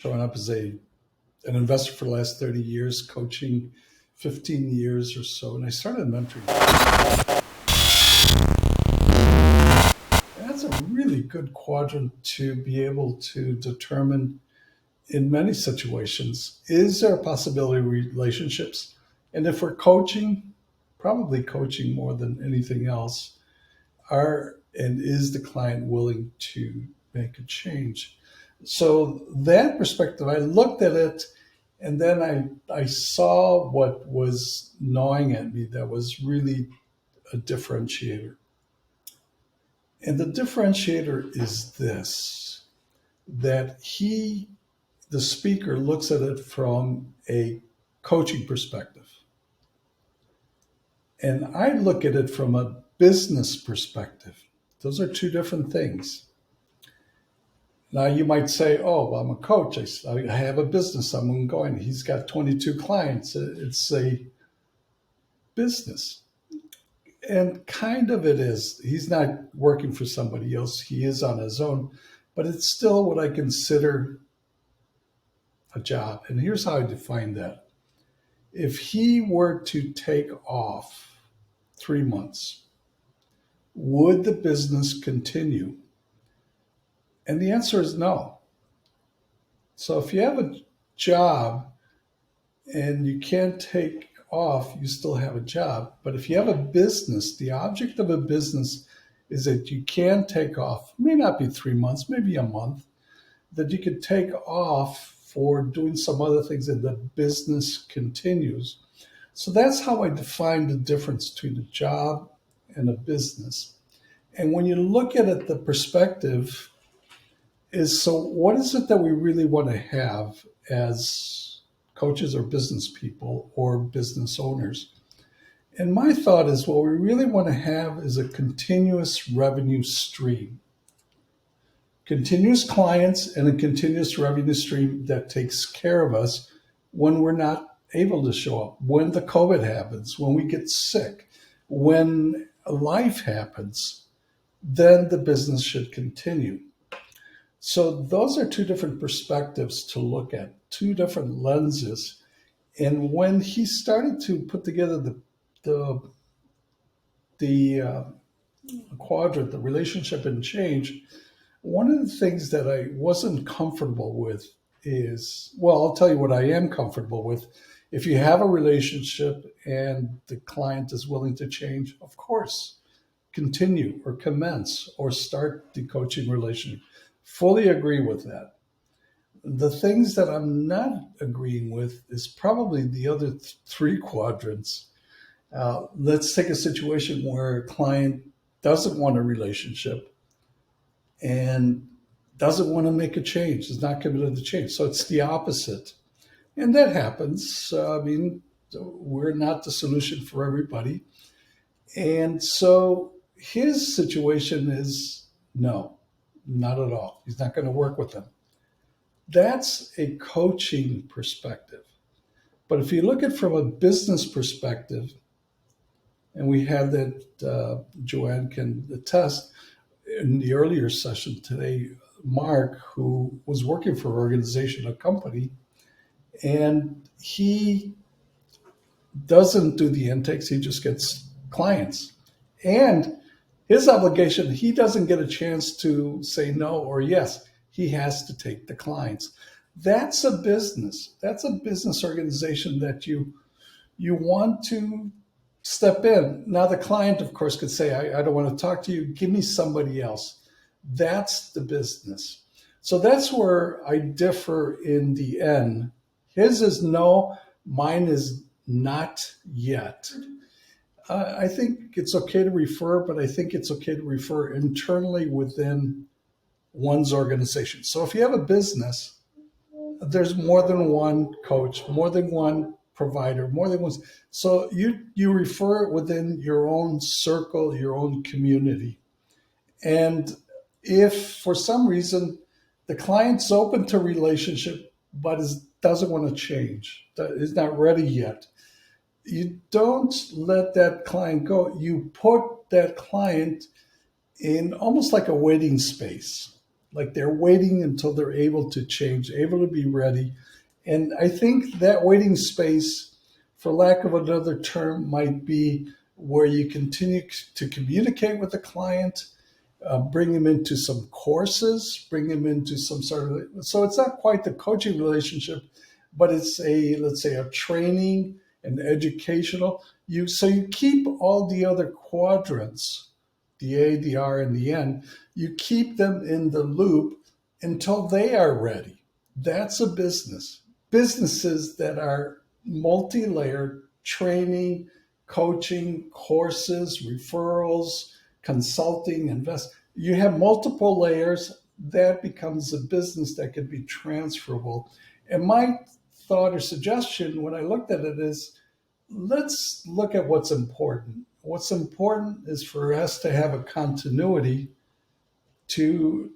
showing up as an investor for the last 30 years, coaching 15 years or so, and I started mentoring. That's a really good quadrant to be able to determine in many situations, is there a possibility of relationships? And if we're coaching, probably coaching more than anything else, is the client willing to make a change? So that perspective, I looked at it, and then I saw what was gnawing at me that was really a differentiator. And the differentiator is this, that the speaker looks at it from a coaching perspective. And I look at it from a business perspective. Those are two different things. Now you might say, oh, well, I'm a coach. I have a business. I'm going. He's got 22 clients. It's a business. And kind of it is. He's not working for somebody else. He is on his own. But it's still what I consider a job. And here's how I define that. If he were to take off 3 months, would the business continue? And the answer is no. So if you have a job and you can't take off, you still have a job. But if you have a business, the object of a business is that you can take off, may not be 3 months, maybe a month, that you can take off for doing some other things and the business continues. So that's how I define the difference between a job and a business. And when you look at it, the perspective is, so what is it that we really want to have as coaches or business people or business owners? And my thought is what we really want to have is a continuous revenue stream. Continuous clients and a continuous revenue stream that takes care of us when we're not able to show up, when the COVID happens, when we get sick, when life happens, then the business should continue. So those are two different perspectives to look at, two different lenses. And when he started to put together the quadrant, the relationship and change, one of the things that I wasn't comfortable with is, well, I'll tell you what I am comfortable with. If you have a relationship and the client is willing to change, of course, continue or commence or start the coaching relationship. Fully agree with that. The things that I'm not agreeing with is probably the other three quadrants. Let's take a situation where a client doesn't want a relationship and doesn't want to make a change, is not committed to change. So it's the opposite. And that happens. We're not the solution for everybody. And so his situation is no, not at all. He's not going to work with them. That's a coaching perspective. But if you look at it from a business perspective, and we have that, Joanne can attest, in the earlier session today, Mark, who was working for an organization, a company, and he doesn't do the intakes, he just gets clients. And his obligation, he doesn't get a chance to say no or yes. He has to take the clients. That's a business. That's a business organization that you want to step in. Now, the client, of course, could say, I don't want to talk to you. Give me somebody else. That's the business. So that's where I differ in the end. His is no, mine is not yet. I think it's okay to refer, but I think it's okay to refer internally within one's organization. So if you have a business, there's more than one coach, more than one provider, more than one. So you refer it within your own circle, your own community. And if for some reason the client's open to relationship, but doesn't want to change, is not ready yet, you don't let that client go. You put that client in almost like a waiting space. Like they're waiting until they're able to change, able to be ready. And I think that waiting space, for lack of another term, might be where you continue to communicate with the client, bring them into some courses, bring them into some sort of, so it's not quite the coaching relationship, but it's a, let's say, a training and educational. So you keep all the other quadrants, the A, the R, and the N, you keep them in the loop until they are ready. That's a business. Businesses that are multi-layered, training, coaching, courses, referrals, consulting, invest. You have multiple layers. That becomes a business that could be transferable. And my thought or suggestion when I looked at it is, let's look at what's important. What's important is for us to have a continuity to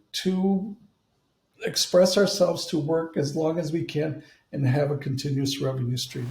express ourselves, to work as long as we can, and have a continuous revenue stream.